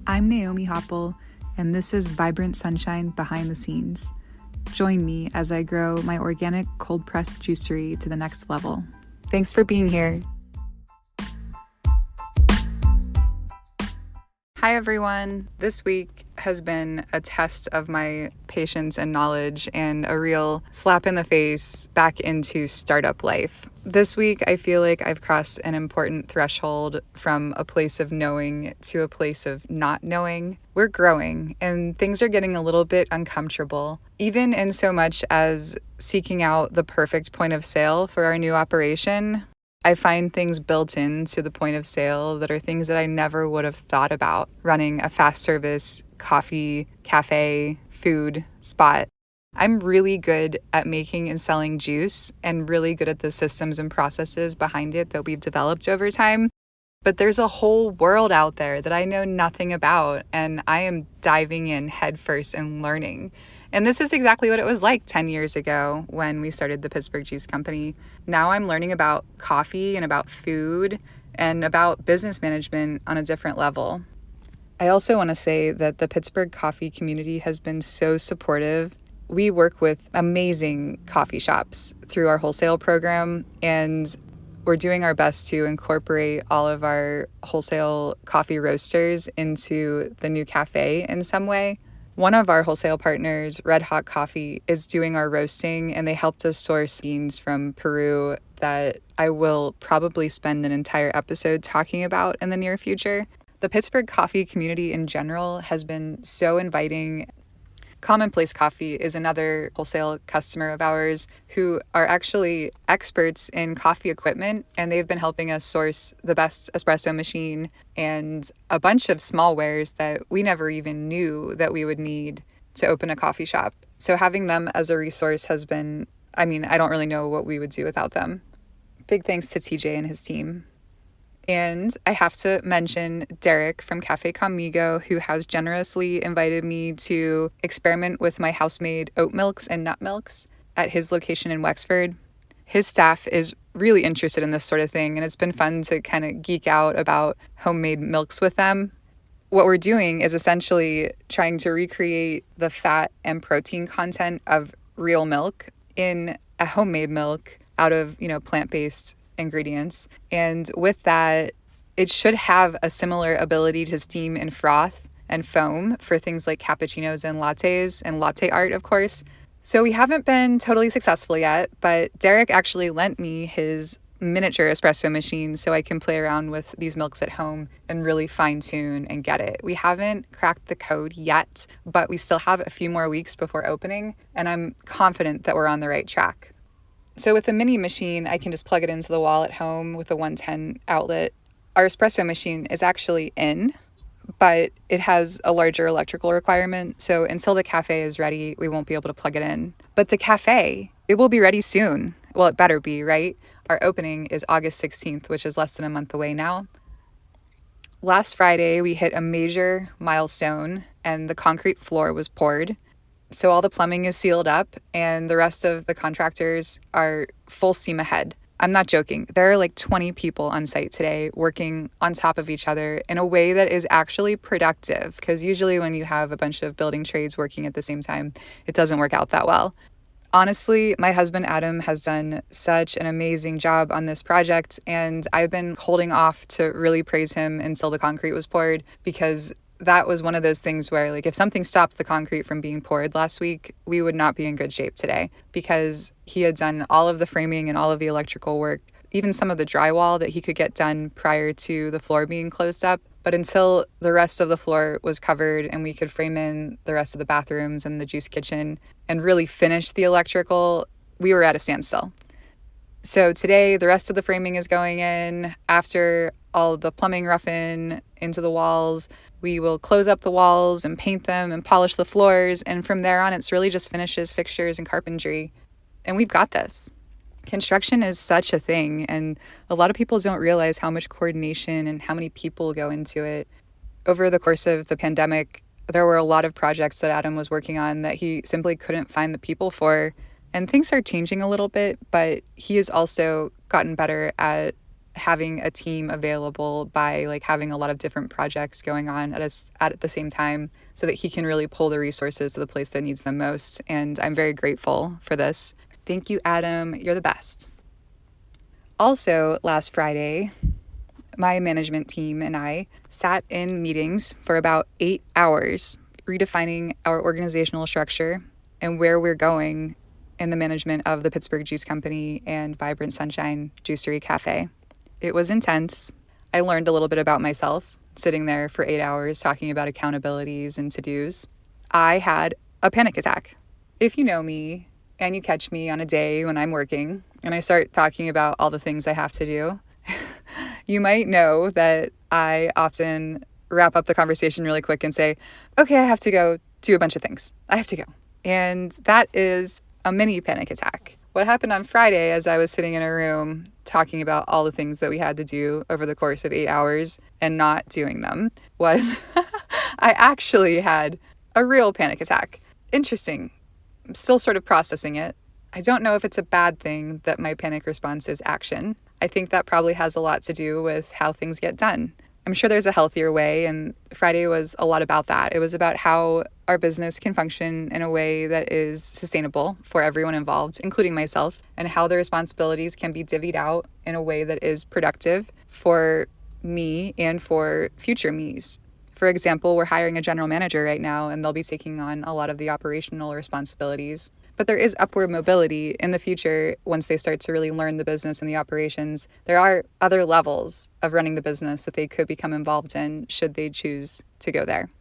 I'm Naomi Hopple, and this is Vibrant Sunshine Behind the Scenes. Join me as I grow my organic cold-pressed juicery to the next level. Thanks for being here. Hi, everyone. This week has been a test of my patience and knowledge and a real slap in the face back into startup life. This week, I feel like I've crossed an important threshold from a place of knowing to a place of not knowing. We're growing and things are getting a little bit uncomfortable, even in so much as seeking out the perfect point of sale for our new operation. I find things built into the point of sale that are things that I never would have thought about running a fast service, coffee, cafe, food spot. I'm really good at making and selling juice and really good at the systems and processes behind it that we've developed over time. But there's a whole world out there that I know nothing about, and I am diving in headfirst and learning. And this is exactly what it was like 10 years ago when we started the Pittsburgh Juice Company. Now I'm learning about coffee and about food and about business management on a different level. I also want to say that the Pittsburgh coffee community has been so supportive. We work with amazing coffee shops through our wholesale program, and we're doing our best to incorporate all of our wholesale coffee roasters into the new cafe in some way. One of our wholesale partners, Red Hot Coffee, is doing our roasting, and they helped us source beans from Peru that I will probably spend an entire episode talking about in the near future. The Pittsburgh coffee community in general has been so inviting. Commonplace Coffee is another wholesale customer of ours who are actually experts in coffee equipment, and they've been helping us source the best espresso machine and a bunch of small wares that we never even knew that we would need to open a coffee shop. So having them as a resource has been, I don't really know what we would do without them. Big thanks to TJ and his team. And I have to mention Derek from Cafe Conmigo, who has generously invited me to experiment with my house-made oat milks and nut milks at his location in Wexford. His staff is really interested in this sort of thing, and it's been fun to kind of geek out about homemade milks with them. What we're doing is essentially trying to recreate the fat and protein content of real milk in a homemade milk out of, plant-based ingredients. And with that, it should have a similar ability to steam and froth and foam for things like cappuccinos and lattes and latte art, of course. So we haven't been totally successful yet, but Derek actually lent me his miniature espresso machine so I can play around with these milks at home and really fine tune and get it. We haven't cracked the code yet, but we still have a few more weeks before opening, and I'm confident that we're on the right track. So with the mini machine, I can just plug it into the wall at home with a 110 outlet. Our espresso machine is actually in, but it has a larger electrical requirement. So until the cafe is ready, we won't be able to plug it in. But the cafe, it will be ready soon. Well, it better be, right? Our opening is August 16th, which is less than a month away now. Last Friday, we hit a major milestone and the concrete floor was poured. So all the plumbing is sealed up and the rest of the contractors are full steam ahead. I'm not joking. There are like 20 people on site today working on top of each other in a way that is actually productive, because usually when you have a bunch of building trades working at the same time, it doesn't work out that well. Honestly, my husband Adam has done such an amazing job on this project, and I've been holding off to really praise him until the concrete was poured, because that was one of those things where, if something stopped the concrete from being poured last week, we would not be in good shape today, because he had done all of the framing and all of the electrical work, even some of the drywall that he could get done prior to the floor being closed up. But until the rest of the floor was covered and we could frame in the rest of the bathrooms and the juice kitchen and really finish the electrical, we were at a standstill. So today, the rest of the framing is going in. After all of the plumbing rough-in into the walls, we will close up the walls and paint them and polish the floors. And from there on, it's really just finishes, fixtures, and carpentry. And we've got this. Construction is such a thing, and a lot of people don't realize how much coordination and how many people go into it. Over the course of the pandemic, there were a lot of projects that Adam was working on that he simply couldn't find the people for. And things are changing a little bit, but he has also gotten better at having a team available by like having a lot of different projects going on at the same time so that he can really pull the resources to the place that needs them most. And I'm very grateful for this. Thank you, Adam. You're the best. Also, last Friday, my management team and I sat in meetings for about 8 hours, redefining our organizational structure and where we're going in the management of the Pittsburgh Juice Company and Vibrant Sunshine Juicery Cafe. It was intense. I learned a little bit about myself sitting there for 8 hours talking about accountabilities and to-dos. I had a panic attack. If you know me and you catch me on a day when I'm working and I start talking about all the things I have to do, you might know that I often wrap up the conversation really quick and say, okay, I have to go do a bunch of things. I have to go. And that is a mini panic attack. What happened on Friday as I was sitting in a room talking about all the things that we had to do over the course of 8 hours and not doing them was I actually had a real panic attack. Interesting. I'm still sort of processing it. I don't know if it's a bad thing that my panic response is action. I think that probably has a lot to do with how things get done. I'm sure there's a healthier way, and Friday was a lot about that. It was about how our business can function in a way that is sustainable for everyone involved, including myself, and how the responsibilities can be divvied out in a way that is productive for me and for future me's. For example, we're hiring a general manager right now, and they'll be taking on a lot of the operational responsibilities. But there is upward mobility in the future once they start to really learn the business and the operations. There are other levels of running the business that they could become involved in should they choose to go there.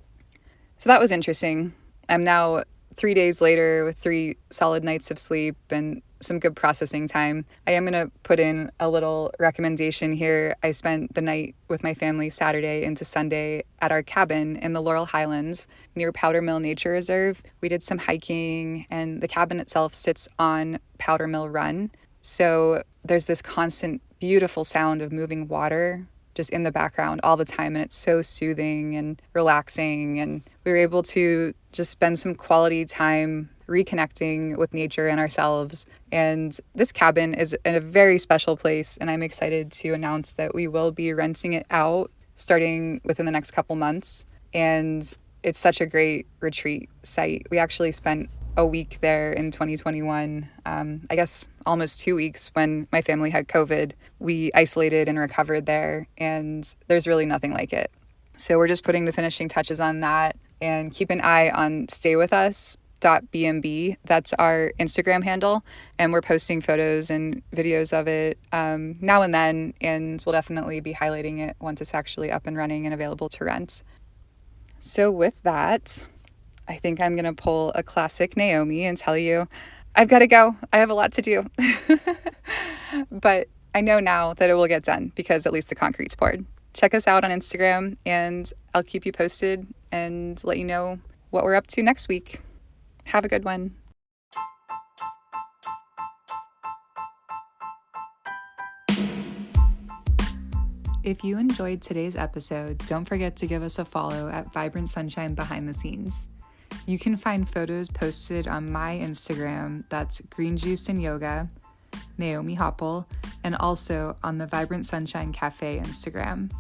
So that was interesting. I'm now 3 days later with 3 solid nights of sleep and some good processing time. I am going to put in a little recommendation here. I spent the night with my family Saturday into Sunday at our cabin in the Laurel Highlands near Powder Mill Nature Reserve. We did some hiking, and the cabin itself sits on Powder Mill Run. So there's this constant, beautiful sound of moving water just in the background all the time, and it's so soothing and relaxing. And we were able to just spend some quality time reconnecting with nature and ourselves. And this cabin is in a very special place, and I'm excited to announce that we will be renting it out starting within the next couple months. And it's such a great retreat site. We actually spent a week there in 2021, I guess almost 2 weeks when my family had COVID. We isolated and recovered there, and there's really nothing like it. So we're just putting the finishing touches on that, and keep an eye on staywithus.bnb. That's our Instagram handle, and we're posting photos and videos of it now and then, and we'll definitely be highlighting it once it's actually up and running and available to rent. So with that, I think I'm going to pull a classic Naomi and tell you, I've got to go. I have a lot to do. But I know now that it will get done because at least the concrete's poured. Check us out on Instagram, and I'll keep you posted and let you know what we're up to next week. Have a good one. If you enjoyed today's episode, don't forget to give us a follow at Vibrant Sunshine Behind the Scenes. You can find photos posted on my Instagram, that's Green Juice and Yoga, Naomi Hopple, and also on the Vibrant Sunshine Cafe Instagram.